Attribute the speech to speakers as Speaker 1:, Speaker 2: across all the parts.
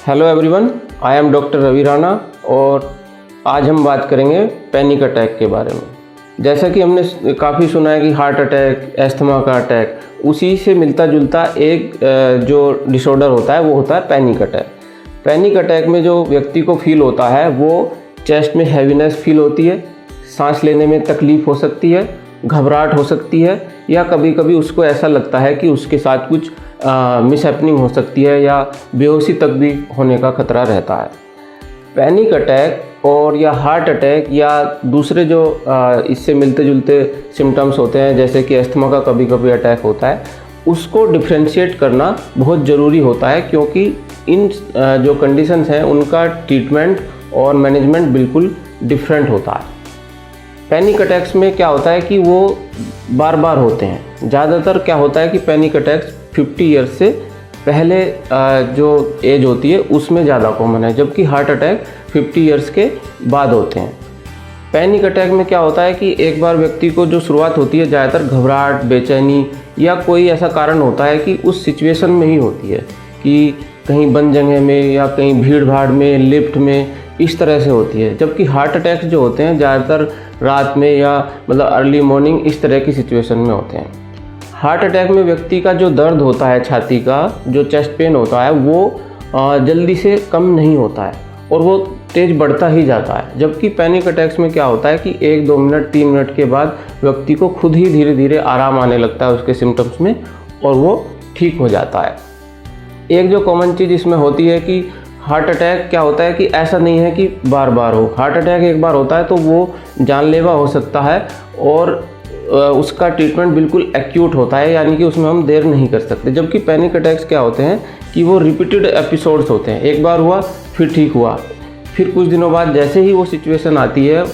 Speaker 1: Hello everyone, I am doctor Ravi Rana और आज हम बात करेंगे पैनिक अटैक के बारे में। जैसा कि हमने काफ़ी सुना है कि हार्ट अटैक, एस्थमा का अटैक, उसी से मिलता जुलता एक जो डिसऑर्डर होता है वो होता है पैनिक अटैक। पैनिक अटैक में जो व्यक्ति को फील होता है वो चेस्ट में हैवीनेस फील होती है, सांस लेने में तकलीफ़ हो सकती है, घबराहट हो सकती है या कभी कभी उसको ऐसा लगता है कि उसके साथ कुछ मिसहैपनिंग हो सकती है या बेहोशी तक भी होने का खतरा रहता है। पैनिक अटैक और या हार्ट अटैक या दूसरे जो इससे मिलते जुलते सिम्टम्स होते हैं जैसे कि अस्थमा का कभी कभी अटैक होता है, उसको डिफ्रेंशिएट करना बहुत ज़रूरी होता है क्योंकि इन जो कंडीशंस हैं उनका ट्रीटमेंट और मैनेजमेंट बिल्कुल डिफरेंट होता है। पैनिक अटैक्स में क्या होता है कि वो बार बार होते हैं। ज़्यादातर क्या होता है कि पैनिक अटैक्स 50 ईयर्स से पहले जो एज होती है उसमें ज़्यादा कॉमन है, जबकि हार्ट अटैक 50 ईयर्स के बाद होते हैं। पैनिक अटैक में क्या होता है कि एक बार व्यक्ति को जो शुरुआत होती है ज़्यादातर घबराहट, बेचैनी या कोई ऐसा कारण होता है कि उस सिचुएशन में ही होती है कि कहीं बंद जगह में या कहीं भीड़ भाड़ में, लिफ्ट में, इस तरह से होती है। जबकि हार्ट अटैक्स जो होते हैं ज़्यादातर रात में या मतलब अर्ली मॉर्निंग इस तरह की सिचुएशन में होते हैं। हार्ट अटैक में व्यक्ति का जो दर्द होता है, छाती का जो चेस्ट पेन होता है वो जल्दी से कम नहीं होता है और वो तेज़ बढ़ता ही जाता है। जबकि पैनिक अटैक्स में क्या होता है कि 1-2 मिनट 3 मिनट के बाद व्यक्ति को खुद ही धीरे धीरे आराम आने लगता है उसके सिम्टम्स में और वो ठीक हो जाता है। एक जो कॉमन चीज़ इसमें होती है कि हार्ट अटैक क्या होता है कि ऐसा नहीं है कि बार बार हो। हार्ट अटैक एक बार होता है तो वो जानलेवा हो सकता है और उसका ट्रीटमेंट बिल्कुल एक्यूट होता है, यानी कि उसमें हम देर नहीं कर सकते। जबकि पैनिक अटैक्स क्या होते हैं कि वो रिपीटेड एपिसोड्स होते हैं। एक बार हुआ फिर ठीक हुआ, फिर कुछ दिनों बाद जैसे ही वो सिचुएशन आती है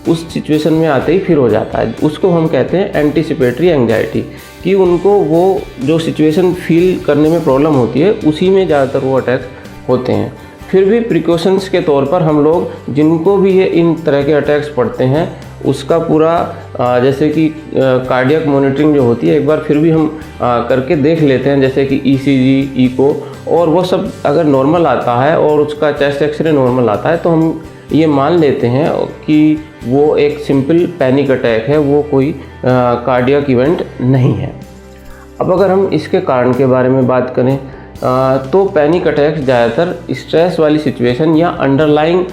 Speaker 1: उस सिचुएशन में आते ही फिर हो जाता है। उसको हम कहते हैं एंटीसिपेटरी एंग्जाइटी, कि उनको वो जो सिचुएशन फील करने में प्रॉब्लम होती है उसी में ज़्यादातर वो अटैक होते हैं। फिर भी प्रिकॉशंस के तौर पर हम लोग जिनको भी ये इन तरह के अटैक्स पड़ते हैं उसका पूरा जैसे कि कार्डियक मॉनिटरिंग जो होती है एक बार फिर भी हम करके देख लेते हैं, जैसे कि ईसीजी, इको, और वो सब अगर नॉर्मल आता है और उसका चेस्ट एक्सरे नॉर्मल आता है तो हम ये मान लेते हैं कि वो एक सिंपल पैनिक अटैक है, वो कोई कार्डियक इवेंट नहीं है। अब अगर हम इसके कारण के बारे में बात करें तो पैनिक अटैक्स ज़्यादातर स्ट्रेस वाली सिचुएशन या अंडरलाइंग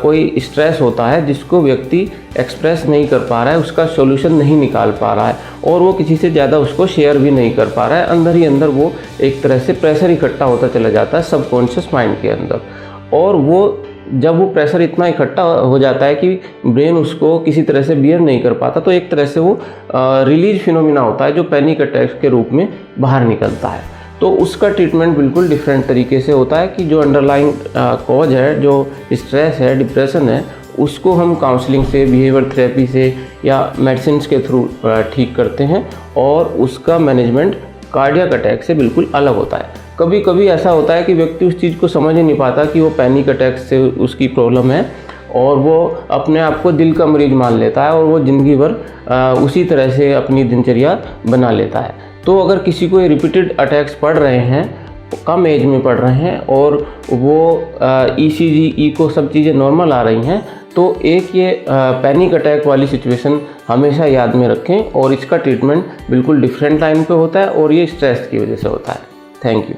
Speaker 1: कोई स्ट्रेस होता है जिसको व्यक्ति एक्सप्रेस नहीं कर पा रहा है, उसका सॉल्यूशन नहीं निकाल पा रहा है और वो किसी से ज़्यादा उसको शेयर भी नहीं कर पा रहा है। अंदर ही अंदर वो एक तरह से प्रेशर इकट्ठा होता चला जाता है सबकॉन्शियस माइंड के अंदर, और वो जब वो प्रेशर इतना इकट्ठा हो जाता है कि ब्रेन उसको किसी तरह से बियर नहीं कर पाता तो एक तरह से वो रिलीज फिनोमिना होता है जो पैनिक अटैक के रूप में बाहर निकलता है। तो उसका ट्रीटमेंट बिल्कुल डिफरेंट तरीके से होता है कि जो अंडरलाइंग कॉज है, जो स्ट्रेस है, डिप्रेशन है, उसको हम काउंसलिंग से, बिहेवियर थेरेपी से या मेडिसिन के थ्रू ठीक करते हैं और उसका मैनेजमेंट कार्डियक अटैक से बिल्कुल अलग होता है। कभी कभी ऐसा होता है कि व्यक्ति उस चीज़ को समझ ही नहीं पाता कि वो पैनिक अटैक से उसकी प्रॉब्लम है और वो अपने आप को दिल का मरीज मान लेता है और वो ज़िंदगी भर उसी तरह से अपनी दिनचर्या बना लेता है। तो अगर किसी को ये रिपीटेड अटैक्स पड़ रहे हैं, कम एज में पड़ रहे हैं और वो ईसीजी, इको सब चीज़ें नॉर्मल आ रही हैं, तो एक ये पैनिक अटैक वाली सिचुएशन हमेशा याद में रखें और इसका ट्रीटमेंट बिल्कुल डिफरेंट टाइम पे होता है और ये स्ट्रेस की वजह से होता है। Thank you.